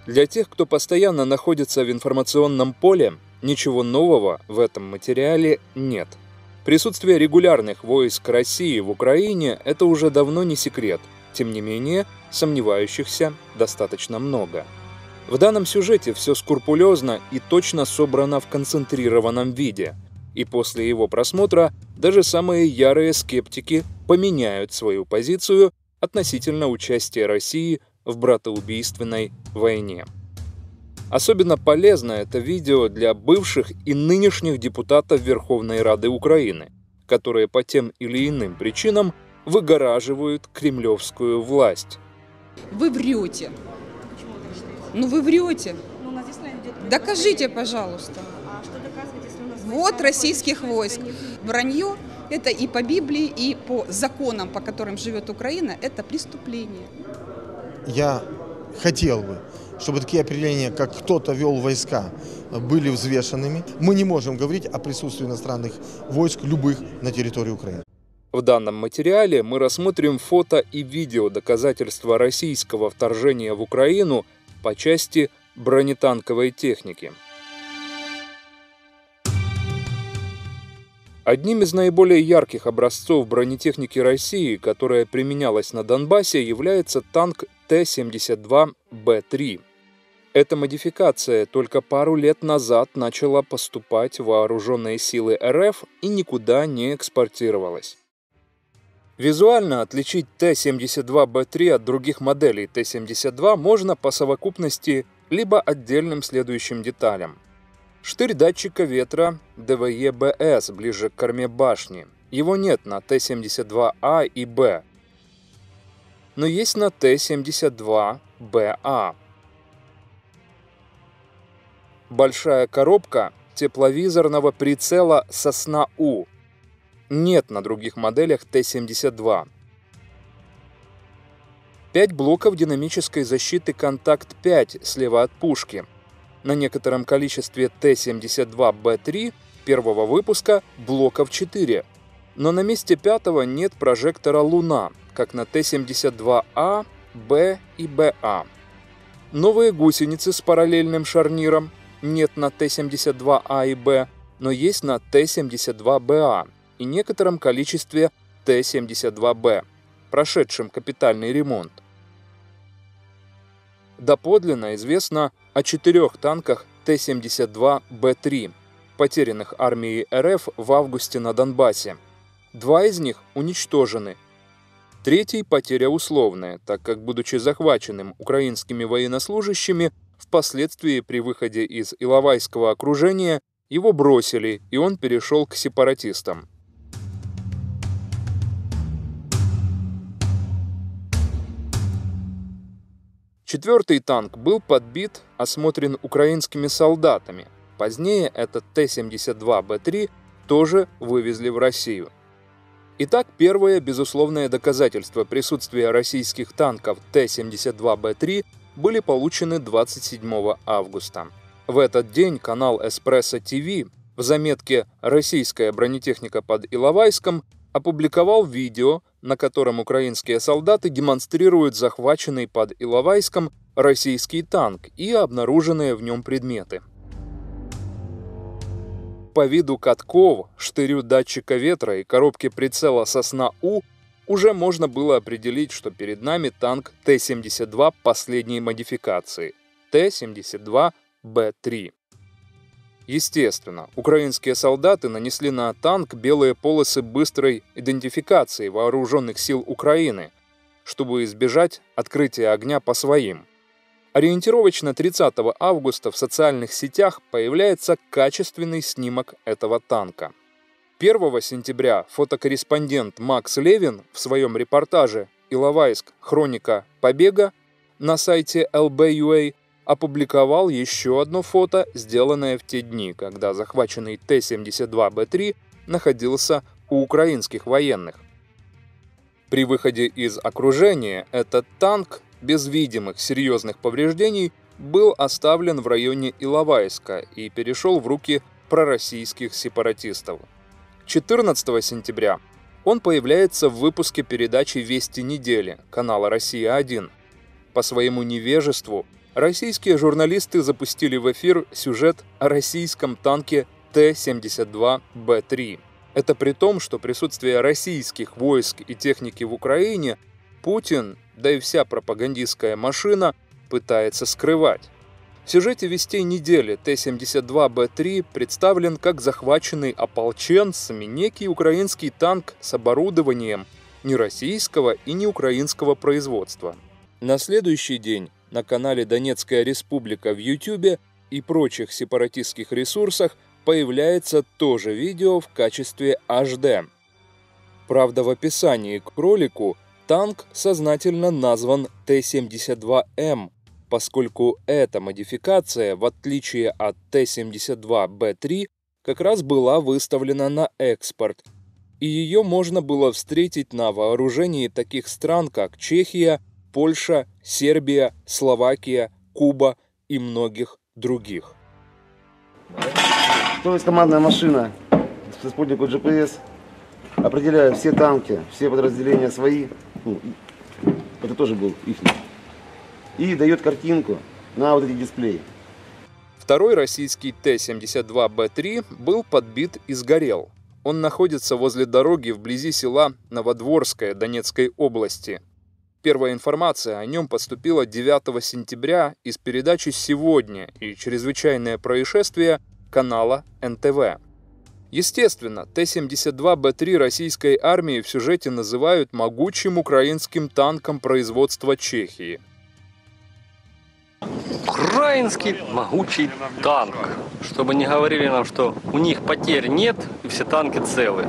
Для тех, кто постоянно находится в информационном поле, ничего нового в этом материале нет. Присутствие регулярных войск России в Украине – это уже давно не секрет. Тем не менее, сомневающихся достаточно много. В данном сюжете все скрупулезно и точно собрано в концентрированном виде. И после его просмотра даже самые ярые скептики поменяют свою позицию относительно участия России в братоубийственной войне. Особенно полезно это видео для бывших и нынешних депутатов Верховной Рады Украины, которые по тем или иным причинам выгораживают кремлевскую власть. Вы врете. Ну вы врете. Докажите, пожалуйста. Вот российских войск. Вранье – это и по Библии, и по законам, по которым живет Украина, это преступление. Я хотел бы, чтобы такие определения, как кто-то вел войска, были взвешенными. Мы не можем говорить о присутствии иностранных войск любых на территории Украины. В данном материале мы рассмотрим фото и видео доказательства российского вторжения в Украину по части бронетанковой техники. Одним из наиболее ярких образцов бронетехники России, которая применялась на Донбассе, является танк Т-72Б3. Эта модификация только пару лет назад начала поступать в вооруженные силы РФ и никуда не экспортировалась. Визуально отличить Т-72Б3 от других моделей Т-72 можно по совокупности либо отдельным следующим деталям. Штырь датчика ветра ДВЕ-БС ближе к корме башни. Его нет на Т-72А и Б, но есть на Т-72БА. Большая коробка тепловизорного прицела «Сосна-У» нет на других моделях Т-72. 5 блоков динамической защиты «Контакт-5» слева от пушки. На некотором количестве Т-72Б3 первого выпуска блоков 4, но на месте пятого нет прожектора «Луна», как на Т-72А, Б и БА. Новые гусеницы с параллельным шарниром нет на Т-72А и Б, но есть на Т-72БА и некотором количестве Т-72Б, прошедшим капитальный ремонт. Доподлинно известно о 4 танках Т-72Б3, потерянных армией РФ в августе на Донбассе. 2 из них уничтожены. 3-й потеря условная, так как, будучи захваченным украинскими военнослужащими, впоследствии при выходе из Иловайского окружения его бросили, и он перешел к сепаратистам. Четвертый танк был подбит, осмотрен украинскими солдатами. Позднее этот Т-72Б3 тоже вывезли в Россию. Итак, первое безусловное доказательство присутствия российских танков Т-72Б3 были получены 27 августа. В этот день канал Эспрессо ТВ в заметке «Российская бронетехника под Иловайском» опубликовал видео, на котором украинские солдаты демонстрируют захваченный под Иловайском российский танк и обнаруженные в нем предметы. По виду катков, штырю датчика ветра и коробке прицела «Сосна-У» уже можно было определить, что перед нами танк Т-72 последней модификации – Т-72Б3. Естественно, украинские солдаты нанесли на танк белые полосы быстрой идентификации вооруженных сил Украины, чтобы избежать открытия огня по своим. Ориентировочно 30 августа в социальных сетях появляется качественный снимок этого танка. 1 сентября фотокорреспондент Макс Левин в своем репортаже «Иловайск. Хроника побега» на сайте LB.UA опубликовал еще одно фото, сделанное в те дни, когда захваченный Т-72Б3 находился у украинских военных. При выходе из окружения этот танк без видимых серьезных повреждений был оставлен в районе Иловайска и перешел в руки пророссийских сепаратистов. 14 сентября он появляется в выпуске передачи «Вести недели» канала «Россия-1». По своему невежеству российские журналисты запустили в эфир сюжет о российском танке Т-72Б3. Это при том, что присутствие российских войск и техники в Украине Путин, да и вся пропагандистская машина, пытается скрывать. В сюжете «Вестей недели» Т-72Б3 представлен как захваченный ополченцами некий украинский танк с оборудованием ни российского и ни украинского производства. На следующий день на канале «Донецкая республика» в YouTube и прочих сепаратистских ресурсах появляется тоже видео в качестве HD. Правда, в описании к ролику танк сознательно назван Т-72М, поскольку эта модификация, в отличие от Т-72Б3, как раз была выставлена на экспорт, и ее можно было встретить на вооружении таких стран, как Чехия, Польша, Сербия, Словакия, Куба и многих других. То есть командная машина с спутником GPS определяет все танки, все подразделения свои, это тоже был их, и дает картинку на вот эти дисплеи. Второй российский Т-72Б3 был подбит и сгорел. Он находится возле дороги вблизи села Новодворское Донецкой области. Первая информация о нем поступила 9 сентября из передачи «Сегодня» и «Чрезвычайное происшествие» канала НТВ. Естественно, Т-72Б3 российской армии в сюжете называют могучим украинским танком производства Чехии. Украинский могучий танк. Чтобы не говорили нам, что у них потерь нет и все танки целы.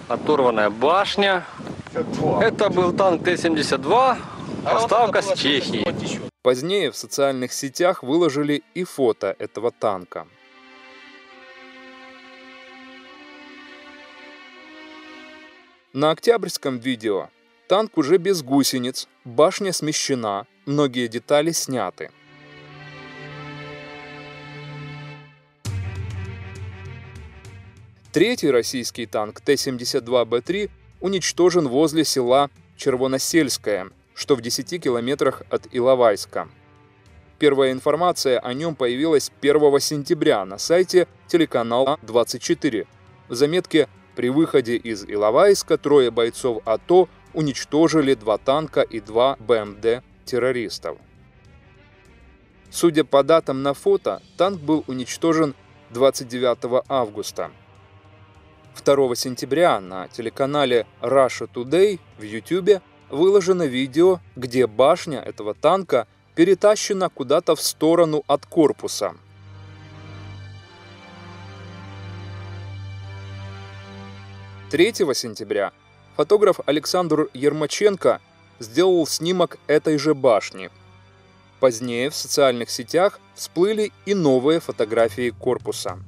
Оторванная башня. Это был танк Т-72, поставка с Чехии. Позднее в социальных сетях выложили и фото этого танка. На октябрьском видео танк уже без гусениц, башня смещена, многие детали сняты. Третий российский танк Т-72Б3 уничтожен возле села Червоносельское, что в 10 километрах от Иловайска. Первая информация о нем появилась 1 сентября на сайте телеканала 24. В заметке «При выходе из Иловайска 3 бойцов АТО уничтожили 2 танка и 2 БМД террористов». Судя по датам на фото, танк был уничтожен 29 августа. 2 сентября на телеканале Russia Today в YouTube выложено видео, где башня этого танка перетащена куда-то в сторону от корпуса. «3 сентября фотограф Александр Ермаченко сделал снимок этой же башни. Позднее в социальных сетях всплыли и новые фотографии корпуса.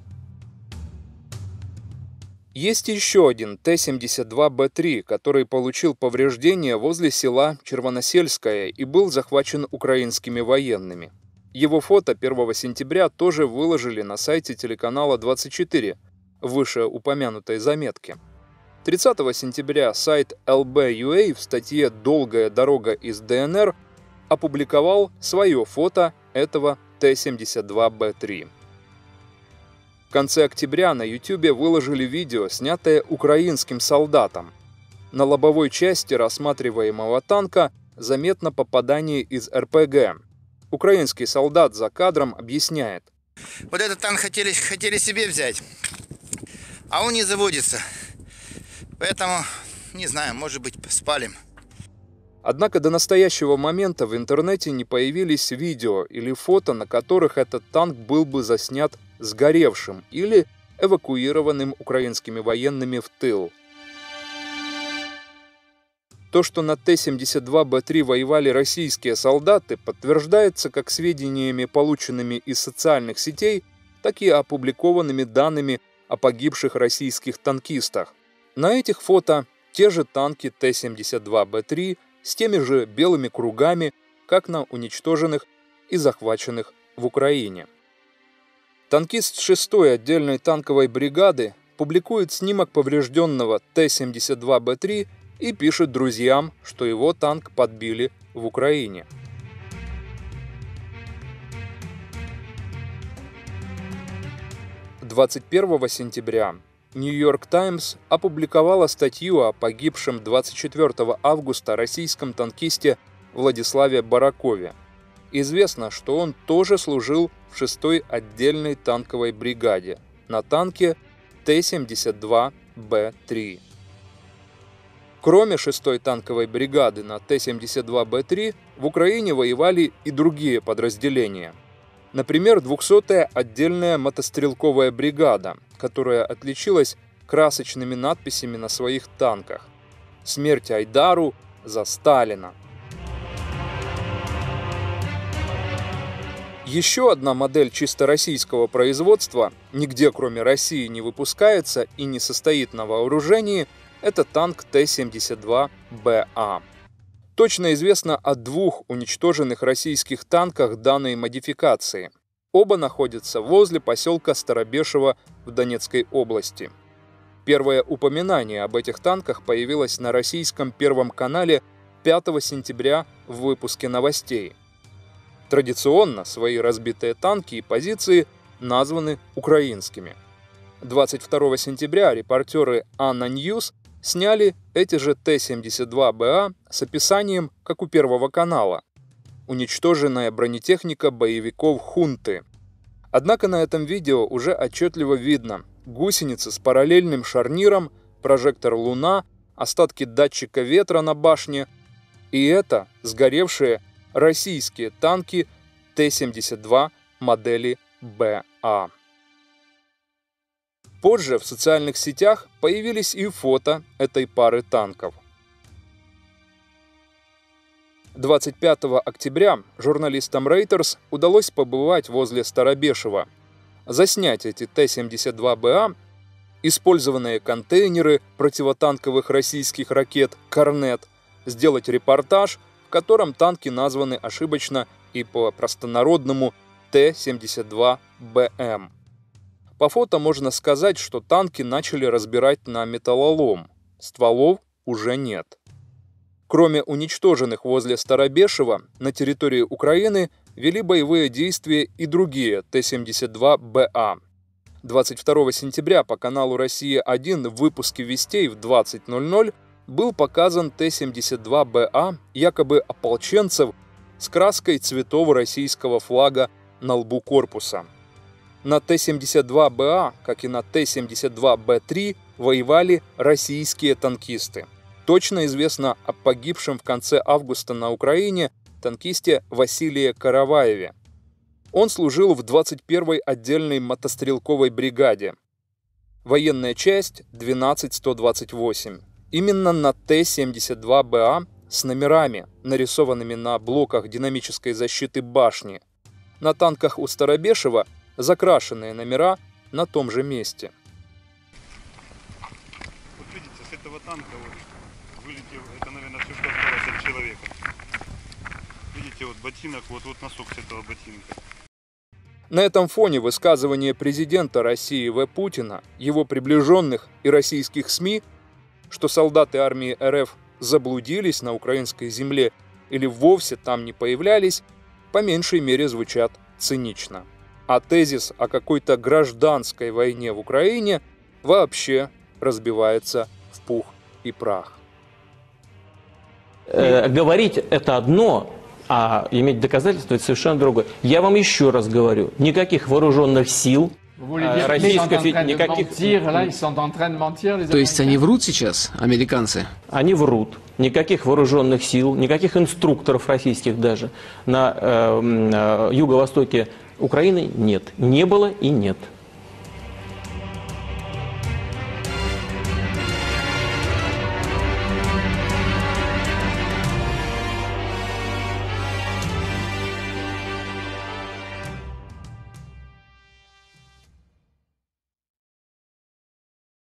Есть еще один Т-72Б3, который получил повреждения возле села Червоносельское и был захвачен украинскими военными. Его фото 1 сентября тоже выложили на сайте телеканала 24 в вышеупомянутой заметке. 30 сентября сайт LB.UA в статье «Долгая дорога из ДНР» опубликовал свое фото этого Т-72Б3. В конце октября на YouTube выложили видео, снятое украинским солдатом. На лобовой части рассматриваемого танка заметно попадание из РПГ. Украинский солдат за кадром объясняет. Вот этот танк хотели себе взять, а он не заводится. Поэтому, не знаю, может быть, спалим. Однако до настоящего момента в интернете не появились видео или фото, на которых этот танк был бы заснят сгоревшим или эвакуированным украинскими военными в тыл. То, что на Т-72Б3 воевали российские солдаты, подтверждается как сведениями, полученными из социальных сетей, так и опубликованными данными о погибших российских танкистах. На этих фото те же танки Т-72Б3 с теми же белыми кругами, как на уничтоженных и захваченных в Украине. Танкист 6-й отдельной танковой бригады публикует снимок поврежденного Т-72Б3 и пишет друзьям, что его танк подбили в Украине. 21 сентября Нью-Йорк Таймс опубликовала статью о погибшем 24 августа российском танкисте Владиславе Баракове. Известно, что он тоже служил в 6-й отдельной танковой бригаде на танке Т-72Б3. Кроме 6-й танковой бригады на Т-72Б3 в Украине воевали и другие подразделения. Например, 200-я отдельная мотострелковая бригада, которая отличилась красочными надписями на своих танках: «Смерть Айдару за Сталина». Еще одна модель чисто российского производства, нигде кроме России не выпускается и не состоит на вооружении, это танк Т-72БА. Точно известно о 2 уничтоженных российских танках данной модификации. Оба находятся возле поселка Старобешево в Донецкой области. Первое упоминание об этих танках появилось на российском Первом канале 5 сентября в выпуске новостей. Традиционно свои разбитые танки и позиции названы украинскими. 22 сентября репортеры Анна Ньюс сняли эти же Т-72БА с описанием, как у Первого канала: уничтоженная бронетехника боевиков хунты. Однако на этом видео уже отчетливо видно гусеницы с параллельным шарниром, прожектор «Луна», остатки датчика ветра на башне, и это сгоревшие российские танки Т-72 модели БА. Позже в социальных сетях появились и фото этой пары танков. 25 октября журналистам Reuters удалось побывать возле Старобешева, заснять эти Т-72БА, использованные контейнеры противотанковых российских ракет «Корнет», сделать репортаж, в котором танки названы ошибочно и по простонародному Т-72БМ. По фото можно сказать, что танки начали разбирать на металлолом, стволов уже нет. Кроме уничтоженных возле Старобешева, на территории Украины вели боевые действия и другие Т-72БА. 22 сентября по каналу «Россия-1» в выпуске «Вестей» в 20:00 был показан Т-72БА якобы ополченцев с краской цветов российского флага на лбу корпуса. На Т-72БА, как и на Т-72Б3, воевали российские танкисты. Точно известно о погибшем в конце августа на Украине танкисте Василии Караваеве. Он служил в 21-й отдельной мотострелковой бригаде. Военная часть 12128. Именно на Т-72БА с номерами, нарисованными на блоках динамической защиты башни. На танках у Старобешева закрашенные номера на том же месте. Вот видите, с этого танка вот вылетел, это, наверное, все, что осталось от человека. Видите, вот ботинок, вот носок с этого ботинка. На этом фоне высказывания президента России В. Путина, его приближенных и российских СМИ, что солдаты армии РФ заблудились на украинской земле или вовсе там не появлялись, по меньшей мере звучат цинично. А тезис о какой-то гражданской войне в Украине вообще разбивается в пух и прах. Говорить это одно, а иметь доказательства это совершенно другое. Я вам еще раз говорю, никаких вооруженных сил российской никаких... То есть они врут сейчас, американцы? Они врут. Никаких вооруженных сил, никаких инструкторов российских даже на юго-востоке Украины нет. Не было и нет.